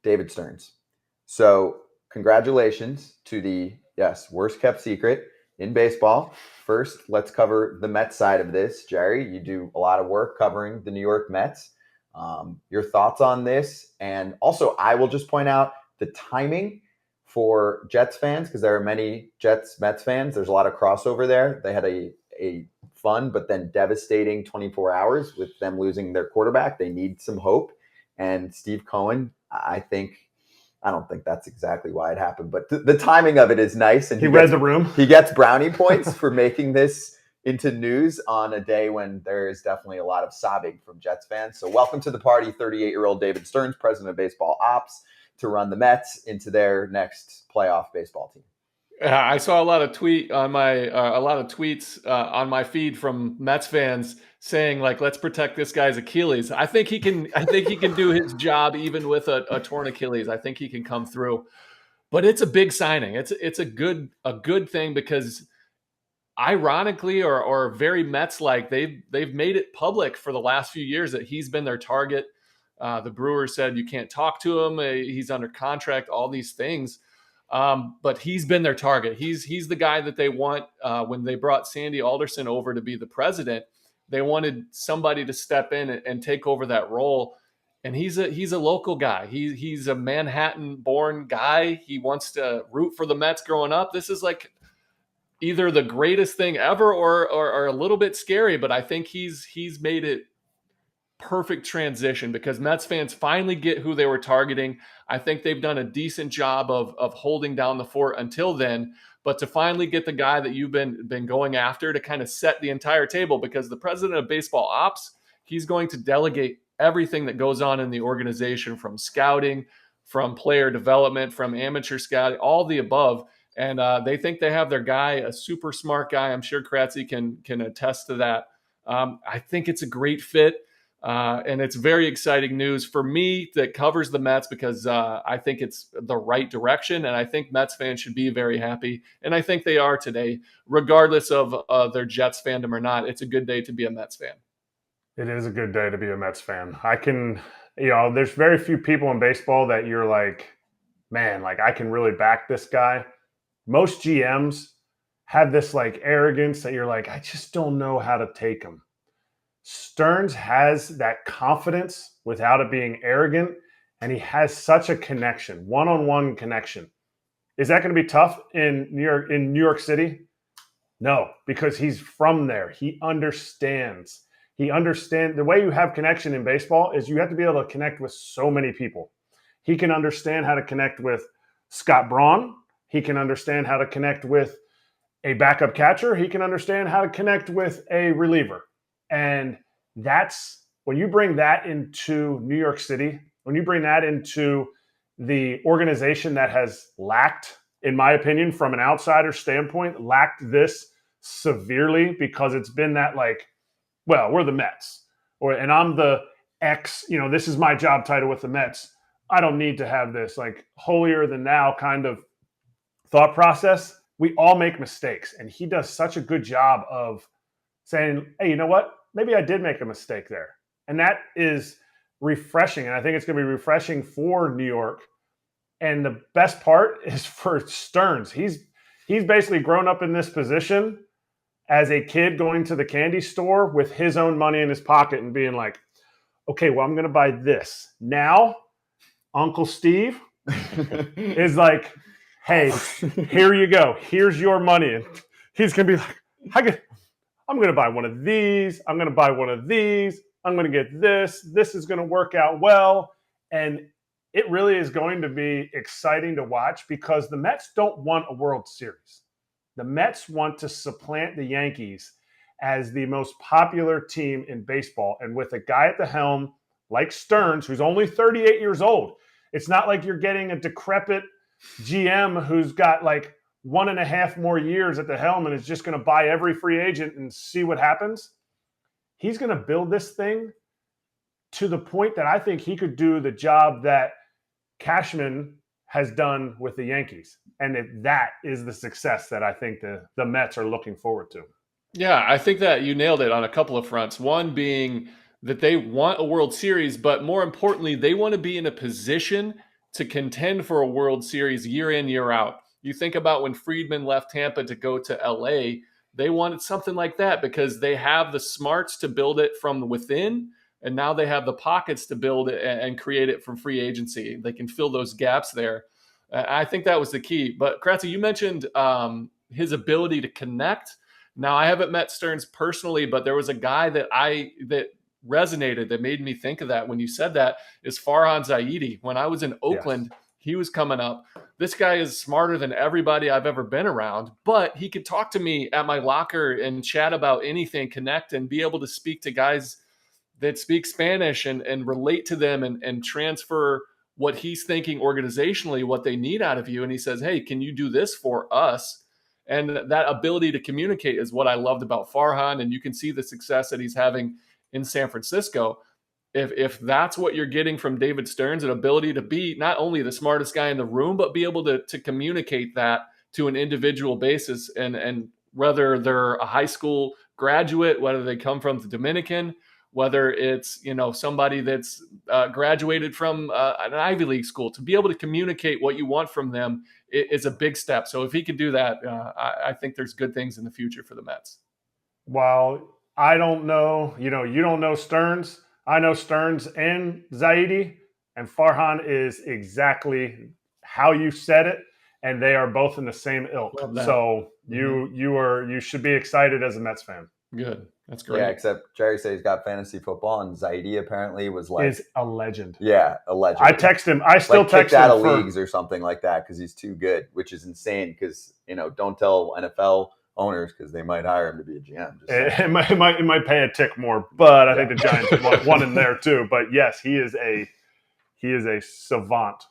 David Stearns. So, congratulations to the, yes, worst kept secret in baseball. First, let's cover the Mets side of this. Jerry, you do a lot of work covering the New York Mets. Your thoughts on this? And also, I will just point out the timing for Jets fans, because there are many Jets Mets fans. There's a lot of crossover there. They had a fun but then devastating 24 hours with them losing their quarterback. They need some hope. And Steve Cohen, I don't think that's exactly why it happened, but the timing of it is nice. And he read the room. He gets brownie points for making this into news on a day when there is definitely a lot of sobbing from Jets fans. So welcome to the party, 38-year-old David Stearns, president of baseball ops, to run the Mets into their next playoff baseball team. I saw a lot of tweets on my feed from Mets fans saying, like, let's protect this guy's Achilles. I think he can do his job even with a torn Achilles. I think he can come through. But it's a big signing. It's a good thing because ironically or very Mets-like, they've made it public for the last few years that he's been their target. The Brewers said you can't talk to him. He's under contract, all these things. But he's been their target. He's the guy that they want. When they brought Sandy Alderson over to be the president, they wanted somebody to step in and take over that role. And he's a local guy. He's a Manhattan-born guy. He wants to root for the Mets growing up. This is like either the greatest thing ever or a little bit scary. But I think he's made it perfect transition because Mets fans finally get who they were targeting. I think they've done a decent job of holding down the fort until then, but to finally get the guy that you've been going after to kind of set the entire table, because the president of baseball ops, he's going to delegate everything that goes on in the organization, from scouting, from player development, from amateur scouting, all the above. And they think they have their guy, a super smart guy. I'm sure Kratzy can attest to that. I think it's a great fit. And it's very exciting news for me that covers the Mets because I think it's the right direction. And I think Mets fans should be very happy. And I think they are today, regardless of their Jets fandom or not. It's a good day to be a Mets fan. It is a good day to be a Mets fan. There's very few people in baseball that you're like, man, like I can really back this guy. Most GMs have this like arrogance that you're like, I just don't know how to take him. Stearns has that confidence without it being arrogant, and he has such a connection, one-on-one connection. Is that going to be tough in New York City? No, because he's from there. He understands. The way you have connection in baseball is you have to be able to connect with so many people. He can understand how to connect with Scott Braun. He can understand how to connect with a backup catcher. He can understand how to connect with a reliever. And that's when you bring that into New York City, when you bring that into the organization that has lacked, in my opinion, from an outsider standpoint, lacked this severely because it's been that like, well, we're the Mets, and I'm the X, this is my job title with the Mets. I don't need to have this like holier than thou kind of thought process. We all make mistakes, and he does such a good job of saying, hey, you know what? Maybe I did make a mistake there. And that is refreshing. And I think it's going to be refreshing for New York. And the best part is for Stearns. He's basically grown up in this position as a kid going to the candy store with his own money in his pocket and being like, okay, well, I'm going to buy this. Now, Uncle Steve is like, hey, here you go. Here's your money. And he's going to be like, I'm going to buy one of these. I'm going to buy one of these. I'm going to get this. This is going to work out well. And it really is going to be exciting to watch because the Mets don't want a World Series. The Mets want to supplant the Yankees as the most popular team in baseball. And with a guy at the helm like Stearns, who's only 38 years old, it's not like you're getting a decrepit GM who's got like 1.5 more years at the helm and is just going to buy every free agent and see what happens. He's going to build this thing to the point that I think he could do the job that Cashman has done with the Yankees. And that is the success that I think the Mets are looking forward to. Yeah, I think that you nailed it on a couple of fronts. One being that they want a World Series, but more importantly, they want to be in a position to contend for a World Series year in, year out. You think about when Friedman left Tampa to go to LA, they wanted something like that because they have the smarts to build it from within, and now they have the pockets to build it and create it from free agency. They can fill those gaps there. I think that was the key. But Kratzy, you mentioned his ability to connect. Now, I haven't met Stearns personally, but there was a guy that resonated, that made me think of that when you said that, is Farhan Zaidi. When I was in Oakland, he was coming up. This guy is smarter than everybody I've ever been around, but he could talk to me at my locker and chat about anything, connect, and be able to speak to guys that speak Spanish and relate to them and transfer what he's thinking organizationally, what they need out of you. And he says, hey, can you do this for us? And that ability to communicate is what I loved about Farhan. And you can see the success that he's having in San Francisco. If that's what you're getting from David Stearns, an ability to be not only the smartest guy in the room, but be able to communicate that to an individual basis. And whether they're a high school graduate, whether they come from the Dominican, whether it's, somebody that's graduated from an Ivy League school, to be able to communicate what you want from them is a big step. So if he could do that, I think there's good things in the future for the Mets. Well, I don't know, you don't know Stearns. I know Stearns and Zaidi, and Farhan is exactly how you said it, and they are both in the same ilk. So you should be excited as a Mets fan. Good. That's great. Yeah, except Jerry said he's got fantasy football, and Zaidi apparently is a legend. Yeah, a legend. I text him. I still text him out of leagues or something like that because he's too good, which is insane. Because don't tell NFL owners because they might hire him to be a GM. It might pay a tick more, but I think the Giants won in there too. But yes, he is a savant.